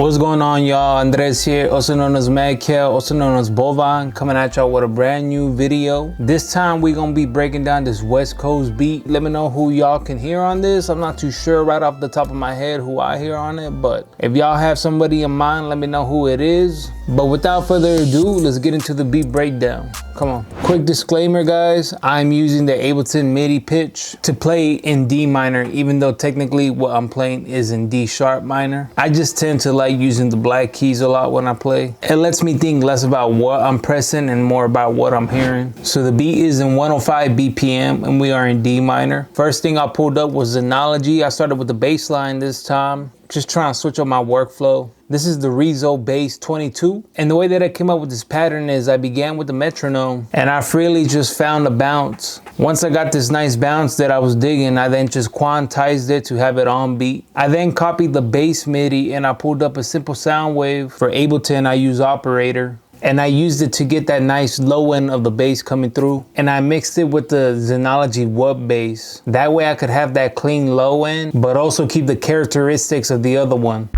What's going on, y'all? Andres here, also known as Madkel, also known as Bovine, coming at y'all with a brand new video. This time we're gonna be breaking down this West Coast beat. Let me know who y'all can hear on this. I'm not too sure right off the top of my head who I hear on it, but if y'all have somebody in mind, let me know who it is. But without further ado, let's get into the beat breakdown. Come on. Quick disclaimer, guys. I'm using the Ableton MIDI pitch to play in D minor, even though technically what I'm playing is in D sharp minor. I just tend to like using the black keys a lot when I play. It lets me think less about what I'm pressing and more about what I'm hearing. So the beat is in 105 BPM and we are in D minor. First thing I pulled up was Xenology. I started with the bass line this time, just trying to switch up my workflow. This is the Rezo Bass 22. And the way that I came up with this pattern is I began with the metronome and I freely just found a bounce. Once I got this nice bounce that I was digging, I then just quantized it to have it on beat. I then copied the bass MIDI and I pulled up a simple sound wave. For Ableton, I use Operator. And I used it to get that nice low end of the bass coming through. And I mixed it with the Xenology Wub bass. That way I could have that clean low end, but also keep the characteristics of the other one.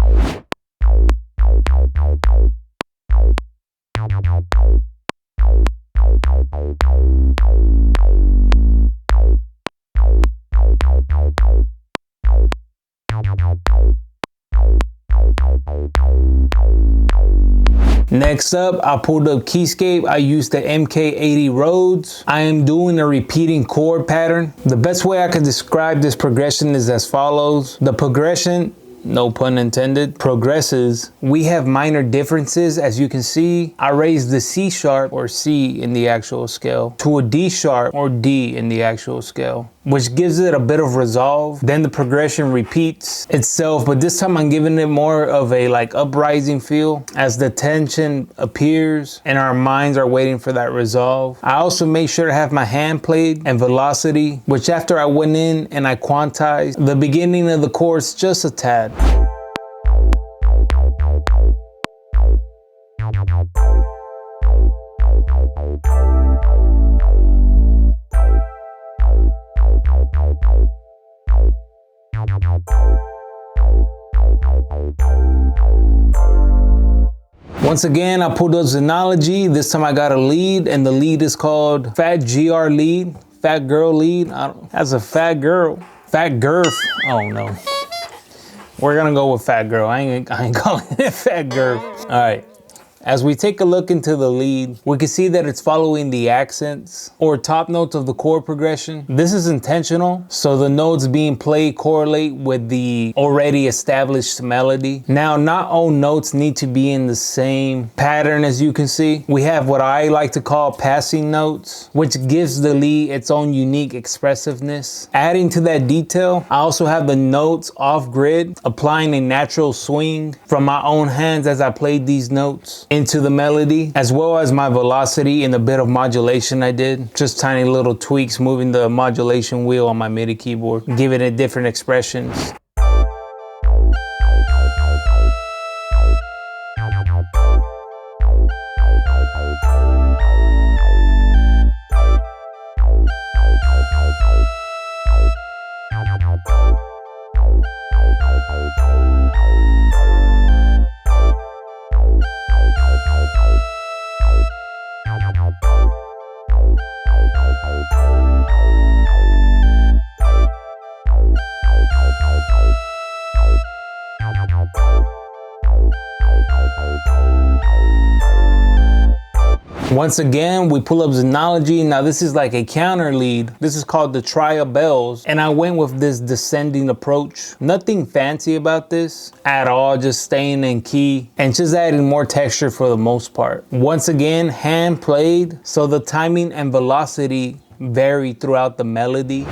Next up, I pulled up Keyscape. I used the MK80 Rhodes. I am doing a repeating chord pattern. The best way I could describe this progression is as follows. The progression, no pun intended, progresses. We have minor differences. As you can see, I raised the C sharp or C in the actual scale to a D sharp or D in the actual scale, which gives it a bit of resolve. Then the progression repeats itself, but this time I'm giving it more of a like uprising feel as the tension appears and our minds are waiting for that resolve. I also made sure to have my hand played and velocity, which after I went in and I quantized the beginning of the chorus just a tad. Once again, I pulled up Xenology. This time I got a lead, and the lead is called Fat GR Lead, Fat Girl Lead. That's a fat girl, Fat Girth. Oh no, we're gonna go with Fat Girl. I ain't calling it Fat Girth. All right. As we take a look into the lead, we can see that it's following the accents or top notes of the chord progression. This is intentional, so the notes being played correlate with the already established melody. Now, not all notes need to be in the same pattern as you can see. We have what I like to call passing notes, which gives the lead its own unique expressiveness. Adding to that detail, I also have the notes off grid, applying a natural swing from my own hands as I played these notes into the melody, as well as my velocity and a bit of modulation I did. Just tiny little tweaks, moving the modulation wheel on my MIDI keyboard, giving it different expressions. Once again, we pull up Xenology. Now this is like a counter lead. This is called the Tria Bells. And I went with this descending approach. Nothing fancy about this at all, just staying in key and just adding more texture for the most part. Once again, hand played, so the timing and velocity vary throughout the melody.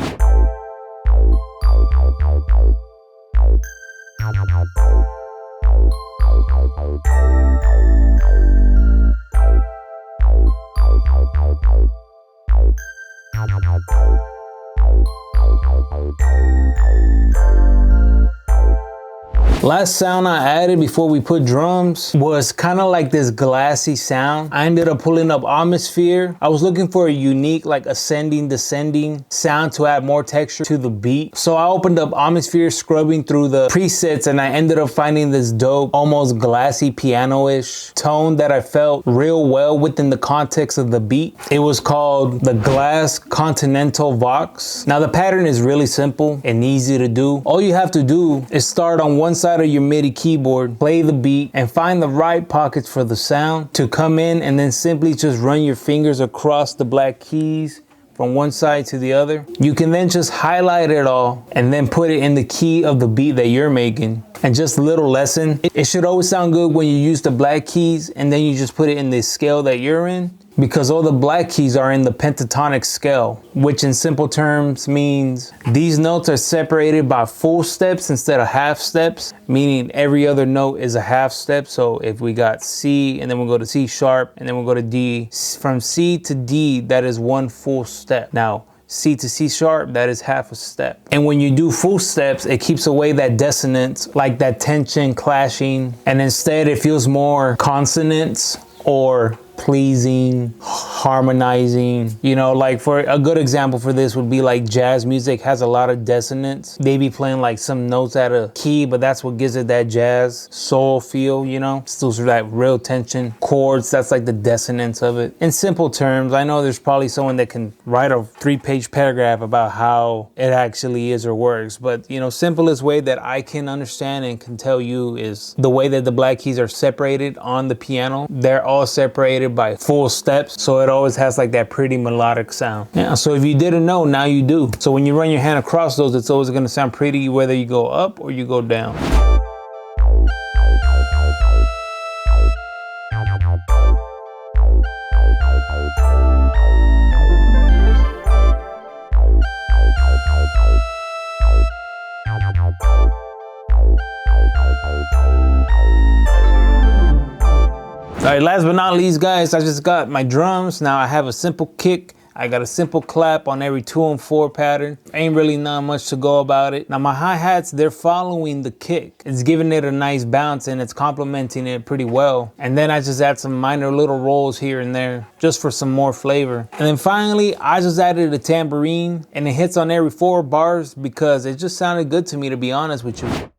Last sound I added before we put drums was kind of like this glassy sound. I ended up pulling up Atmosphere. I was looking for a unique like ascending, descending sound to add more texture to the beat. So I opened up Atmosphere, scrubbing through the presets, and I ended up finding this dope, almost glassy piano-ish tone that I felt real well within the context of the beat. It was called the Glass Continental Vox. Now the pattern is really simple and easy to do. All you have to do is start on one side of your MIDI keyboard, play the beat, and find the right pockets for the sound to come in, and then simply just run your fingers across the black keys from one side to the other. You can then just highlight it all and then put it in the key of the beat that you're making. And just a little lesson, it should always sound good when you use the black keys and then you just put it in the scale that you're in, because all the black keys are in the pentatonic scale, which in simple terms means these notes are separated by full steps instead of half steps, meaning every other note is a half step. So if we got C and then we'll go to C sharp and then we'll go to D, from C to D, that is one full step. Now, C to C sharp, that is half a step. And when you do full steps, it keeps away that dissonance, like that tension, clashing, and instead it feels more consonants or pleasing, harmonizing. You know, like for a good example for this would be like jazz music has a lot of dissonance. They be playing like some notes out of key, but that's what gives it that jazz soul feel, you know? Still sort of that real tension. Chords, that's like the dissonance of it. In simple terms, I know there's probably someone that can write a 3-page paragraph about how it actually is or works, but you know, simplest way that I can understand and can tell you is the way that the black keys are separated on the piano. They're all separated by full steps, so it always has like that pretty melodic sound. Yeah, so if you didn't know, now you do. So when you run your hand across those, it's always going to sound pretty whether you go up or you go down. All right, last but not least, guys, I just got my drums. Now I have a simple kick. I got a simple clap on every 2 and 4 pattern. Ain't really not much to go about it. Now my hi-hats, they're following the kick. It's giving it a nice bounce and it's complementing it pretty well. And then I just add some minor little rolls here and there just for some more flavor. And then finally, I just added a tambourine and it hits on every 4 bars because it just sounded good to me, to be honest with you.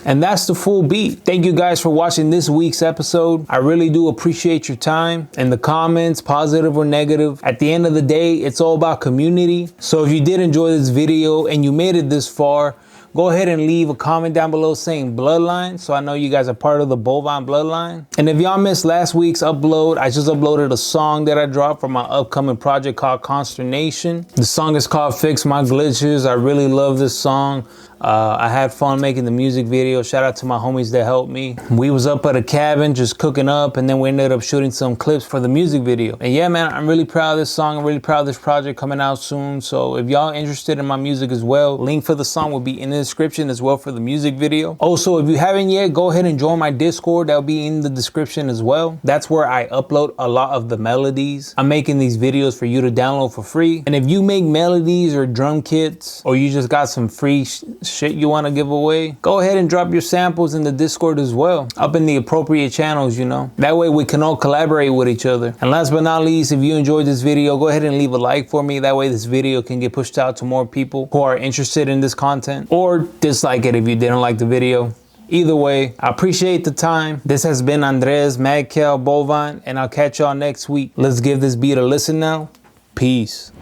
And that's the full beat. Thank you guys for watching this week's episode. I really do appreciate your time and the comments, positive or negative. At the end of the day, it's all about community. So if you did enjoy this video and you made it this far, go ahead and leave a comment down below saying Bloodline, so I know you guys are part of the Bovine Bloodline. And if y'all missed last week's upload, I just uploaded a song that I dropped for my upcoming project called Consternation. The song is called Fix My Glitches. I really love this song. I had fun making the music video. Shout out to my homies that helped me. We was up at a cabin just cooking up, and then we ended up shooting some clips for the music video. And yeah, man, I'm really proud of this song. I'm really proud of this project coming out soon. So if y'all interested in my music as well, link for the song will be in the description as well for the music video. Also, if you haven't yet, go ahead and join my Discord. That'll be in the description as well. That's where I upload a lot of the melodies. I'm making these videos for you to download for free. And if you make melodies or drum kits, or you just got some free shit you want to give away, go ahead and drop your samples in the Discord as well, up in the appropriate channels, you know. That way we can all collaborate with each other. And last but not least, if you enjoyed this video, go ahead and leave a like for me. That way this video can get pushed out to more people who are interested in this content, or dislike it if you didn't like the video. Either way, I appreciate the time. This has been Andres Madcal Bovine, and I'll catch y'all next week. Let's give this beat a listen now. Peace.